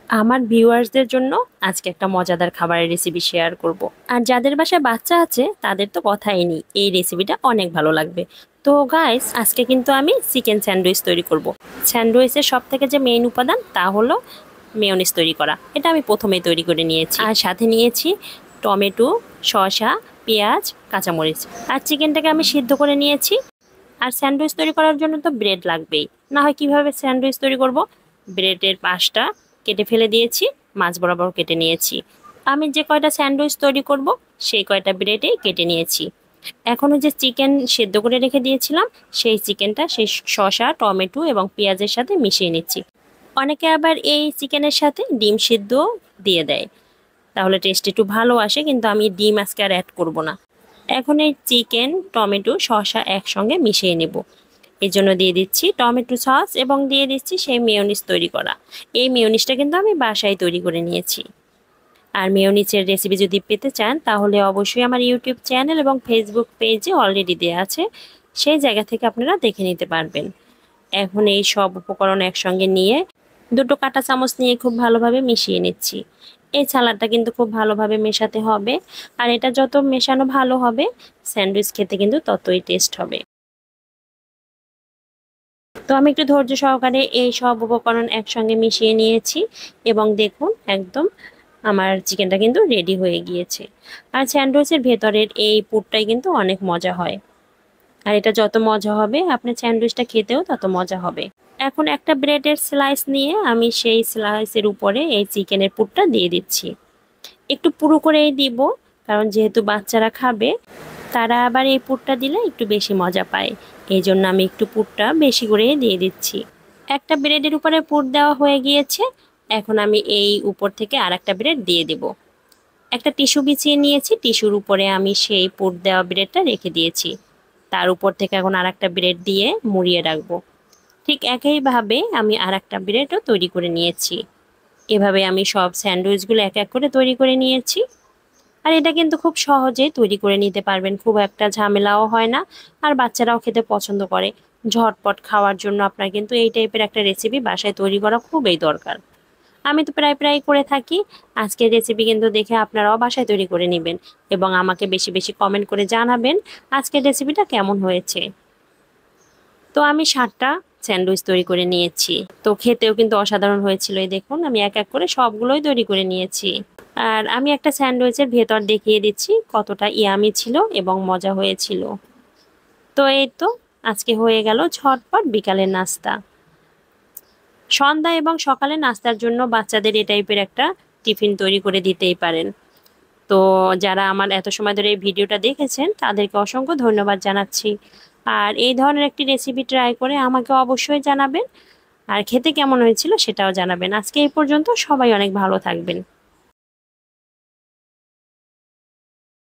আমার ভিউয়ার্সদের জন্য আজকে একটা মজাদার খাবারের রেসিপি শেয়ার করব। আর যাদের বাসায় বাচ্চা আছে তাদের তো কথাই নেই, এই রেসিপিটা অনেক ভালো লাগবে। তো গাইস, আজকে কিন্তু আমি চিকেন স্যান্ডউইচ তৈরি করব। স্যান্ডউইচের সব থেকে যে মেইন উপাদান তা হলো মেয়োনিজ তৈরি করা। এটা আমি প্রথমেই তৈরি করে নিয়েছি। আর সাথে নিয়েছি টমেটো, শসা, পেঁয়াজ, কাঁচামরিচ। আর চিকেনটাকে আমি সিদ্ধ করে নিয়েছি। আর স্যান্ডউইচ তৈরি করার জন্য তো ব্রেড লাগবেই, না হয় কিভাবে স্যান্ডউইচ তৈরি করব। ব্রেডের পাশটা কেটে ফেলে দিয়েছি, মাছ বরাবর কেটে নিয়েছি। আমি যে কয়টা স্যান্ডউইচ তৈরি করব সেই কয়টা ব্রেডে কেটে নিয়েছি। এখনও যে চিকেন সেদ্ধ করে রেখে দিয়েছিলাম সেই চিকেনটা সেই শসা, টমেটো এবং পেঁয়াজের সাথে মিশিয়ে নিচ্ছি। অনেকে আবার এই চিকেনের সাথে ডিম সিদ্ধ দিয়ে দেয়, তাহলে টেস্ট একটু ভালো আসে, কিন্তু আমি ডিম আজকে আর অ্যাড করব না। এখন এই চিকেন, টমেটো, শসা একসঙ্গে মিশিয়ে নেব। এর জন্য দিয়ে দিচ্ছি টমেটো সস এবং দিয়ে দিচ্ছি সেই মেয়োনিজ তৈরি করা। এই মেয়োনিজটা কিন্তু আমি বাসায় তৈরি করে নিয়েছি। আর মেয়োনিজের রেসিপি যদি পেতে চান তাহলে অবশ্যই আমার ইউটিউব চ্যানেল এবং ফেসবুক পেজে অলরেডি দেওয়া আছে, সেই জায়গা থেকে আপনারা দেখে নিতে পারবেন। এখন এই সব উপকরণ একসঙ্গে নিয়ে দুটো কাঁটা চামচ নিয়ে খুব ভালোভাবে মিশিয়ে নিচ্ছি। এই সালাডটা কিন্তু খুব ভালোভাবে মেশাতে হবে, আর এটা যত মেশানো ভালো হবে স্যান্ডউইচ খেতে কিন্তু ততই টেস্ট হবে। তো আমি একটু ধৈর্য সহকারে এই সব উপকরণ একসঙ্গে মিশিয়ে নিয়েছি এবং দেখুন একদম আমার চিকেনটা কিন্তু রেডি হয়ে গিয়েছে। আর স্যান্ডউইচের ভেতরের এই পুরটাই কিন্তু অনেক মজা হয়, আর এটা যত মজা হবে আপনার স্যান্ডউইচটা খেতেও তত মজা হবে। এখন একটা ব্রেডের স্লাইস নিয়ে আমি সেই স্লাইসের উপরে এই চিকেনের পুরটা দিয়ে দিচ্ছি। একটু পুরো করেই দিব, কারণ যেহেতু বাচ্চারা খাবে তারা আবার এই পুরটা দিলে একটু বেশি মজা পায়। এই জন্য আমি একটু পুরটা বেশি করে দিয়ে দিচ্ছি। একটা ব্রেডের উপরে পুর দেওয়া হয়ে গিয়েছে। এখন আমি এই উপর থেকে আর একটা ব্রেড দিয়ে দেব। একটা টিস্যু বিছিয়ে নিয়েছি, টিস্যুর উপরে আমি সেই পুর দেওয়া ব্রেডটা রেখে দিয়েছি। তার উপর থেকে এখন আর একটা ব্রেড দিয়ে মুড়িয়ে রাখবো। ঠিক একইভাবে আমি আর একটা ব্রেডও তৈরি করে নিয়েছি। এভাবে আমি সব স্যান্ডউইচগুলো এক এক করে তৈরি করে নিয়েছি। আর এটা কিন্তু খুব সহজে তৈরি করে নিতে পারবেন, খুব একটা ঝামেলাও হয় না, আর বাচ্চারাও খেতে পছন্দ করে। ঝটপট খাওয়ার জন্য আপনার কিন্তু এই টাইপের একটা রেসিপি বাসায় তৈরি করা খুবই দরকার। আমি তো প্রায় প্রায় করে থাকি। আজকের রেসিপি কিন্তু দেখে আপনারাও বাসায় তৈরি করে নেবেন এবং আমাকে বেশি বেশি কমেন্ট করে জানাবেন আজকের রেসিপিটা কেমন হয়েছে। তো আমি 7টা স্যান্ডউইচ তৈরি করে নিয়েছি। তো খেতেও কিন্তু অসাধারণ হয়েছিল। এই দেখুন আমি এক এক করে সবগুলোই তৈরি করে নিয়েছি। আর আমি একটা স্যান্ডউইচের ভেতর দেখিয়ে দিচ্ছি কতটা ইয়ামি ছিল এবং মজা হয়েছিল। তো এই তো আজকে হয়ে গেল ঝটপট বিকালের নাস্তা। সন্ধ্যা এবং সকালে নাস্তার জন্য বাচ্চাদের এই টাইপের একটা টিফিন তৈরি করে দিতেই পারেন। তো যারা আমার এত সময় ধরে এই ভিডিওটা দেখেছেন তাদেরকে অসংখ্য ধন্যবাদ জানাচ্ছি। আর এই ধরনের একটি রেসিপি ট্রাই করে আমাকে অবশ্যই জানাবেন, আর খেতে কেমন হয়েছিল সেটাও জানাবেন। আজকে এই পর্যন্ত, সবাই অনেক ভালো থাকবেন।